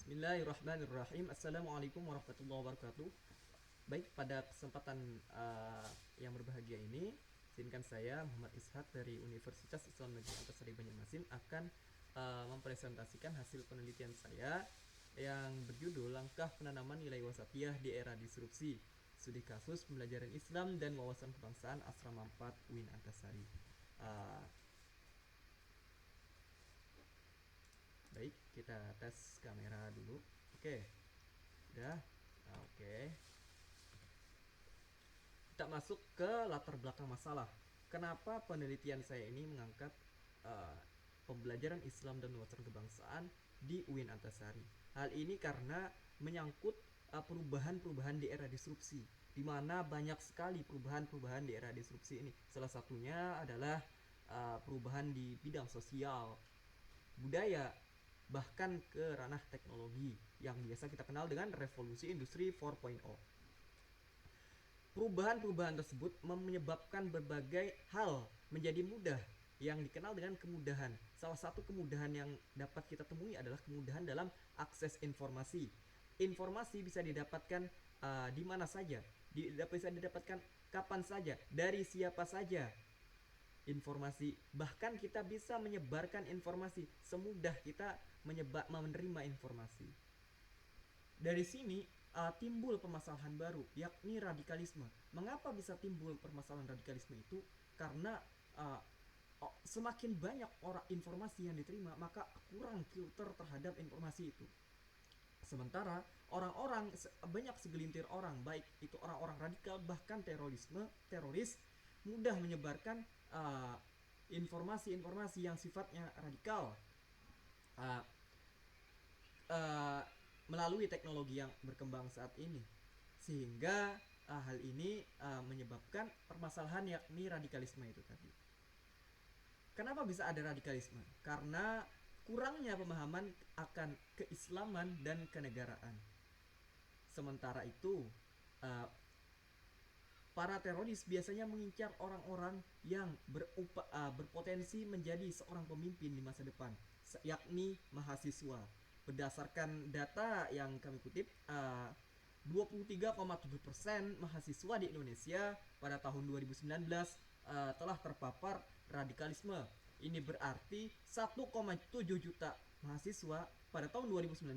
Bismillahirrahmanirrahim. Assalamualaikum warahmatullahi wabarakatuh. Baik, pada kesempatan yang berbahagia ini, izinkan saya Muhammad Ishak dari Universitas Islam Negeri Antasari Banjarmasin akan mempresentasikan hasil penelitian saya yang berjudul Langkah Penanaman Nilai Wasatiyah di Era Disrupsi, Studi Kasus Pembelajaran Islam dan Wawasan Kebangsaan Asrama 4 UIN Antasari. Uh, Baik, kita tes kamera dulu. Oke, udah. Oke. Kita masuk ke latar belakang masalah. Kenapa penelitian saya ini mengangkat uh, pembelajaran Islam dan wawasan kebangsaan di UIN Antasari? Hal ini karena menyangkut perubahan-perubahan di era disrupsi, di mana banyak sekali perubahan-perubahan di era disrupsi ini. Salah satunya adalah perubahan di bidang sosial, budaya, bahkan ke ranah teknologi yang biasa kita kenal dengan revolusi industri 4.0. Perubahan-perubahan tersebut menyebabkan berbagai hal menjadi mudah yang dikenal dengan kemudahan. Salah satu kemudahan yang dapat kita temui adalah kemudahan dalam akses informasi. Informasi bisa didapatkan di mana saja, bisa didapatkan kapan saja, dari siapa saja. Informasi, bahkan kita bisa menyebarkan informasi semudah kita menerima informasi. Dari sini timbul permasalahan baru, yakni radikalisme. Mengapa bisa timbul permasalahan radikalisme itu? Karena semakin banyak informasi yang diterima, maka kurang filter terhadap informasi itu. Sementara orang-orang, banyak segelintir orang, baik itu orang-orang radikal bahkan teroris, mudah menyebarkan informasi-informasi yang sifatnya radikal uh, uh, melalui teknologi yang berkembang saat ini, sehingga hal ini menyebabkan permasalahan yakni radikalisme itu tadi. Kenapa bisa ada radikalisme? Karena kurangnya pemahaman akan keislaman dan kenegaraan. Sementara itu para teroris biasanya mengincar orang-orang yang berpotensi menjadi seorang pemimpin di masa depan, yakni mahasiswa. Berdasarkan data yang kami kutip, 23,7% mahasiswa di Indonesia pada tahun 2019 telah terpapar radikalisme. Ini berarti 1,7 juta mahasiswa pada tahun 2019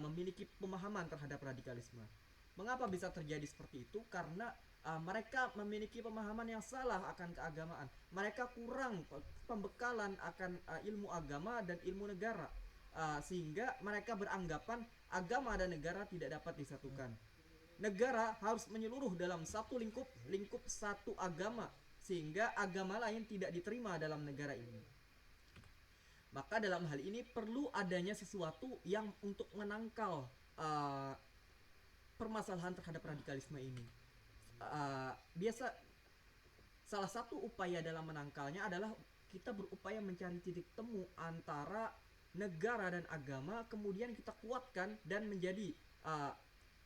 memiliki pemahaman terhadap radikalisme. Mengapa bisa terjadi seperti itu? Karena mereka memiliki pemahaman yang salah akan keagamaan. Mereka kurang pembekalan akan ilmu agama dan ilmu negara, sehingga mereka beranggapan agama dan negara tidak dapat disatukan. Negara harus menyeluruh dalam satu lingkup satu agama, sehingga agama lain tidak diterima dalam negara ini. Maka dalam hal ini perlu adanya sesuatu yang untuk menangkal permasalahan terhadap radikalisme ini. Biasa salah satu upaya dalam menangkalnya adalah kita berupaya mencari titik temu antara negara dan agama, kemudian kita kuatkan dan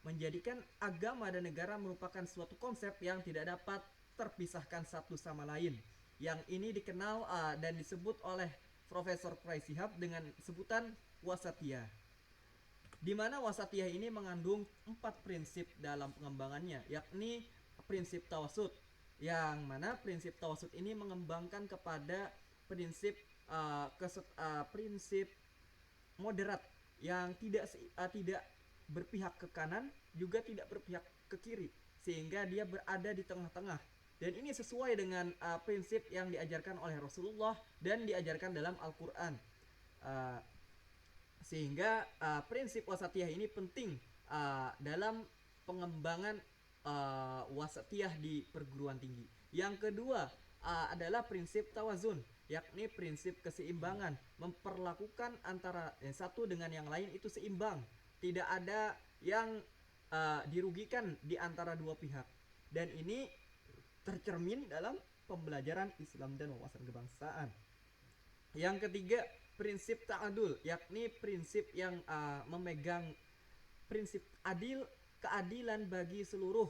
menjadikan agama dan negara merupakan suatu konsep yang tidak dapat terpisahkan satu sama lain. Yang ini dikenal dan disebut oleh Profesor Quraish Shihab dengan sebutan wasatiyah, di mana wasatiyah ini mengandung 4 prinsip dalam pengembangannya, yakni prinsip tawasud, yang mana prinsip tawasud ini mengembangkan kepada prinsip prinsip moderat yang tidak berpihak ke kanan juga tidak berpihak ke kiri, sehingga dia berada di tengah-tengah. Dan ini sesuai dengan prinsip yang diajarkan oleh Rasulullah dan diajarkan dalam Al-Quran. Sehingga prinsip wasatiyah ini penting dalam pengembangan wasatiyah di perguruan tinggi. Yang kedua adalah prinsip tawazun, yakni prinsip keseimbangan, memperlakukan antara yang satu dengan yang lain itu seimbang, tidak ada yang dirugikan di antara dua pihak. Dan ini tercermin dalam pembelajaran Islam dan wawasan kebangsaan. Yang ketiga, prinsip ta'adul, yakni prinsip yang memegang prinsip keadilan bagi seluruh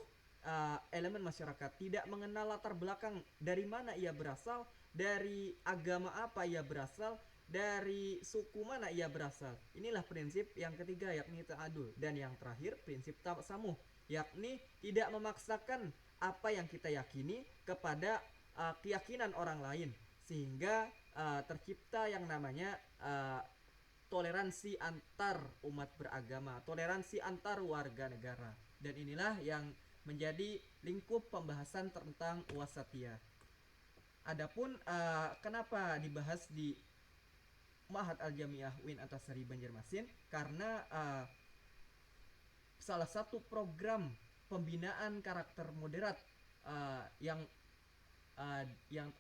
elemen masyarakat, tidak mengenal latar belakang dari mana ia berasal, dari agama apa ia berasal, dari suku mana ia berasal. Inilah prinsip yang ketiga, yakni ta'adul. Dan yang terakhir, prinsip tasamuh, yakni tidak memaksakan apa yang kita yakini kepada keyakinan orang lain, sehingga tercipta yang namanya toleransi antar umat beragama, toleransi antar warga negara. Dan inilah yang menjadi lingkup pembahasan tentang wasatiyah. Adapun kenapa dibahas di Ma'had Al-Jamiah UIN Antasari Banjarmasin, karena salah satu program pembinaan karakter moderat yang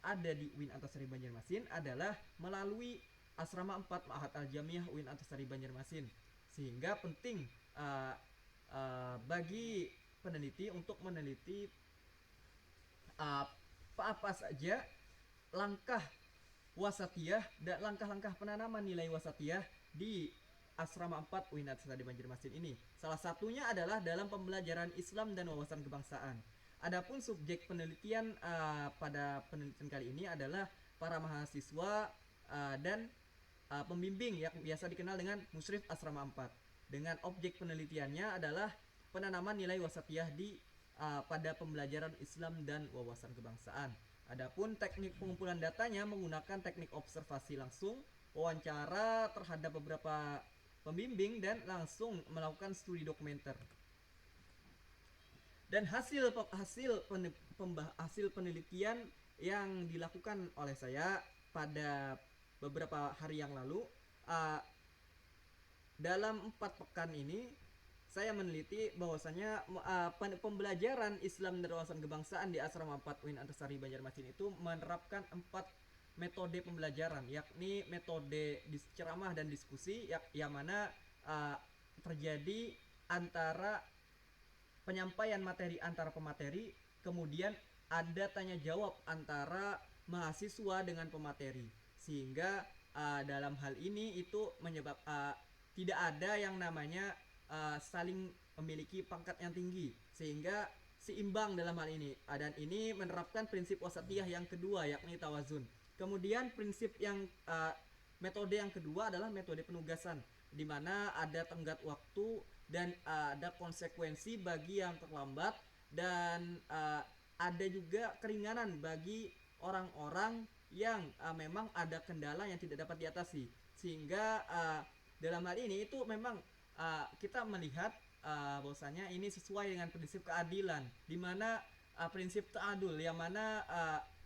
ada di UIN Antasari Banjarmasin adalah melalui Asrama 4 Ma'had Al-Jamiah UIN Antasari Banjarmasin. Sehingga penting bagi peneliti untuk meneliti apa saja langkah wasatiyah dan langkah-langkah penanaman nilai wasatiyah di Asrama 4 UIN Antasari Banjarmasin ini. Salah satunya adalah dalam pembelajaran Islam dan wawasan kebangsaan. Adapun subjek penelitian pada penelitian kali ini adalah para mahasiswa dan pembimbing yang biasa dikenal dengan Musyrif Asrama 4. Dengan objek penelitiannya adalah penanaman nilai wasatiyah di pada pembelajaran Islam dan wawasan kebangsaan. Adapun teknik pengumpulan datanya menggunakan teknik observasi langsung, wawancara terhadap beberapa pembimbing, dan langsung melakukan studi dokumenter. Dan hasil penelitian yang dilakukan oleh saya pada beberapa hari yang lalu, dalam 4 pekan ini saya meneliti bahwasanya pembelajaran Islam dan wawasan kebangsaan di Asrama 4 UIN Antasari Banjarmasin itu menerapkan 4 metode pembelajaran, yakni metode ceramah dan diskusi, yang mana terjadi antara penyampaian materi antara pemateri, kemudian ada tanya jawab antara mahasiswa dengan pemateri, sehingga dalam hal ini itu menyebab tidak ada yang namanya saling memiliki pangkat yang tinggi, sehingga seimbang dalam hal ini. Dan ini menerapkan prinsip wasatiyah yang kedua, yakni tawazun. Kemudian prinsip yang metode yang kedua adalah metode penugasan, di mana ada tenggat waktu dan ada konsekuensi bagi yang terlambat, dan ada juga keringanan bagi orang-orang yang memang ada kendala yang tidak dapat diatasi. Sehingga dalam hal ini itu memang kita melihat bahwasanya ini sesuai dengan prinsip keadilan, di mana prinsip ta'adul, yang mana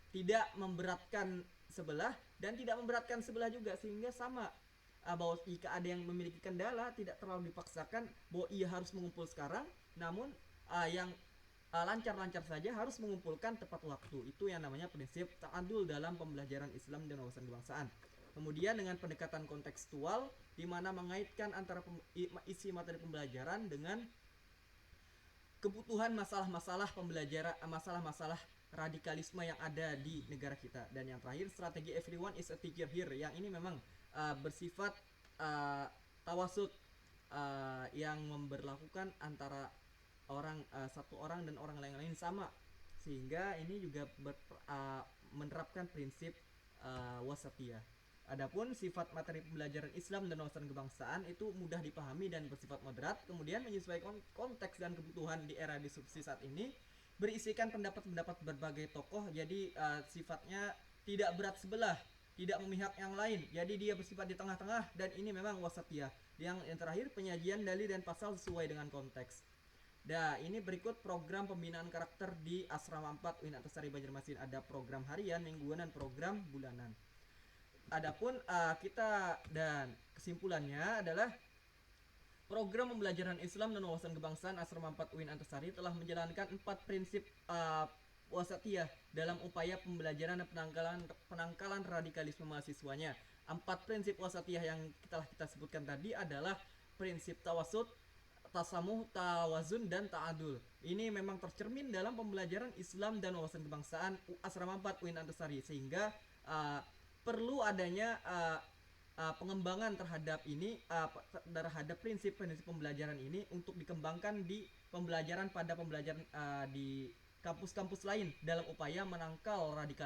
tidak memberatkan sebelah dan tidak memberatkan sebelah juga, sehingga sama bahwa jika ada yang memiliki kendala tidak terlalu dipaksakan bahwa ia harus mengumpul sekarang, namun yang lancar-lancar saja harus mengumpulkan tepat waktu. Itu yang namanya prinsip ta'adul dalam pembelajaran Islam dan wawasan kebangsaan. Kemudian dengan pendekatan kontekstual, di mana mengaitkan antara isi materi pembelajaran dengan kebutuhan masalah-masalah pembelajaran, masalah-masalah radikalisme yang ada di negara kita. Dan yang terakhir, strategi everyone is a teacher here, yang ini memang bersifat tawasud, yang memberlakukan antara satu orang dan orang lain sama, sehingga ini juga menerapkan prinsip wasatiyah. Adapun sifat materi pembelajaran Islam dan wawasan kebangsaan itu mudah dipahami dan bersifat moderat, kemudian menyesuaikan konteks dan kebutuhan di era disrupsi saat ini, berisikan pendapat-pendapat berbagai tokoh, jadi sifatnya tidak berat sebelah, tidak memihak yang lain, jadi dia bersifat di tengah-tengah, dan ini memang wasatiyah. Yang terakhir, penyajian dalil dan pasal sesuai dengan konteks. Nah, ini berikut program pembinaan karakter di Asrama 4 UIN Antasari Banjarmasin. Ada program harian, mingguan, dan program bulanan. Adapun kita dan kesimpulannya adalah program pembelajaran Islam dan wawasan kebangsaan Asrama 4 UIN Antasari telah menjalankan 4 prinsip wasatiyah dalam upaya pembelajaran dan penangkalan radikalisme mahasiswanya. 4 prinsip wasatiyah yang telah kita sebutkan tadi adalah prinsip tawasud, tasamuh, tawazun, dan ta'adul. Ini memang tercermin dalam pembelajaran Islam dan wawasan kebangsaan Asrama 4 UIN Antasari, sehingga perlu adanya pengembangan terhadap ini, terhadap prinsip-prinsip pembelajaran ini untuk dikembangkan di pembelajaran pada pembelajaran di kampus-kampus lain dalam upaya menangkal radikalisme